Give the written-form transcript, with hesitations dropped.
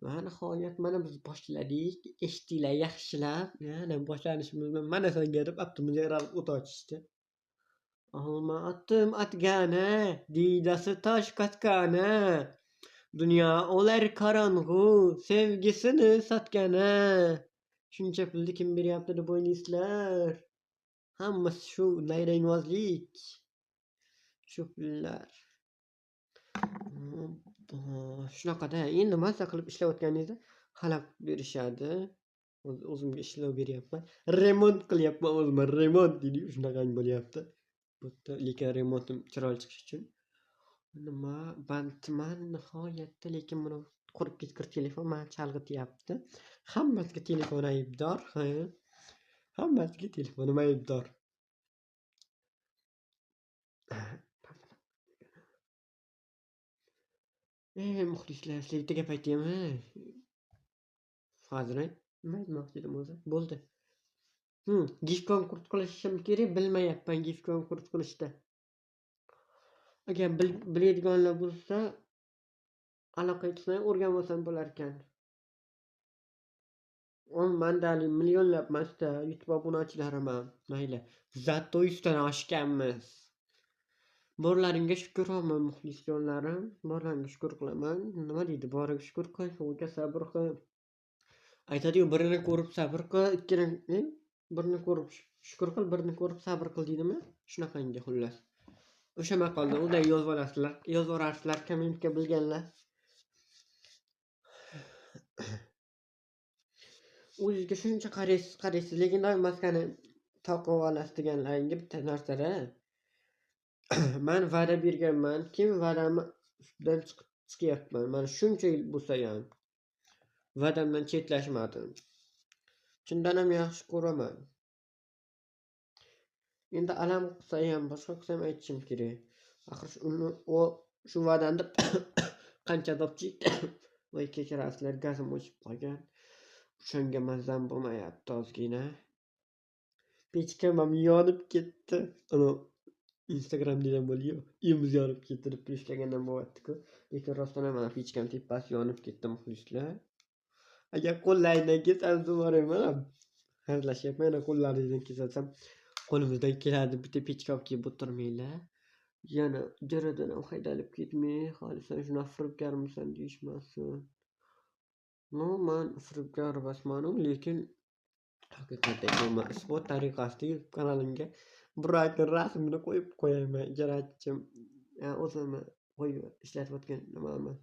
Nihoyat mana biz boshladik. Eshitdinglar yaxshilab. Yana boshlanishimiz bilan mana senga deb avtobusga yaralib o't ochishdi. Olma otdim otgani, diydasi tosh qotgani. Dunyo o'lar qorong'u, sevgisini sotgani. Shuncha pulni kim beryapti deb o'ylaysizlar? Hammasi shu nayranglozlik. Shu pullar. Shunaqada endi mazza qilib ishlayotganingizda xalaq berishadi. O'zimga ishlov beryapman. Remont qilyapman o'zimga. Remont deydi, shunaqangi bo'lyapti. Bo'pti, lekin remontim chiroyli chiqishi uchun nima bandman nihoyatda, lekin buni qurib ketgan telefon meni chalg'ityapti. Hammasiga telefon aybdor. Hammasiga telefonim aybdor. Muxlislar, sizlarga gap aytaymi? Hozir nima aytmoqchi edim o'zi? Bo'ldi. GIF konkurs qilishim kerak, bilmayapman GIF konkurs qilishda. Agar biladiganlar bo'lsa, aloqa qilsang o'rganib olsam bo'lar ekan. Mandali millionlab masta YouTube obunachilarim ham. Mayli. Zato 100 dan oshganmiz. Borlaringga shukr qilman muxlisjonlarim. Borlaringga shukr qilaman. Nima deydi? Boriga shukr qil, o'ga sabr qil. Aytadi-ku, birini ko'rib sabr qil, birini ko'rib shukr qil, birini ko'rib sabr qil deydimi? Shunaqangi xullas. O'sha maqolda unday yozarsizlar, kommentga bilganlar. O'zingizga shuncha qaraysiz, lekin doim maskani taqib olasiz deganlaringga bitta narsada. Men va'da berganman, kim va'damdan chiqyapman. Mana shuncha yil bo'lsa ham va'damdan chetlashmadim. Chindan ham yaxshi ko'raman. Endi alam qilsa ham, boshqa qilsa ham aytishim kerak. Axir shu va'dani qancha dopchik voy kechirasizlar, gazim o'chib qolgan. O'shanga mazam bo'lmayapti ozgina. Pechkam ham yonib ketdi. Instagram degan bo'lgan. Uyimiz yonib ketdi deb ishlagandan bo'lyapti-ku. Lekin rostdan ham mana pechkam tepasi yonib ketdi muxlislar. Agar qo'llaringdan kesangiz boraman. Hazillashyapman, yana qo'llaringizdan kesatsam qo'limizdan keladi, bitta pechka olib kelib o'tirmanglar. Yana jaradan ham haydalib ketmay, xolisan shunaqa firibgarmisan deyishmasin. Men firibgar emasman, lekin haqiqatan men isbot tariqasida YouTube kanalimga Burakning rasmini qo'yib qo'yaman. Ijarachi o'zim qo'yib ishlatayotgan nimani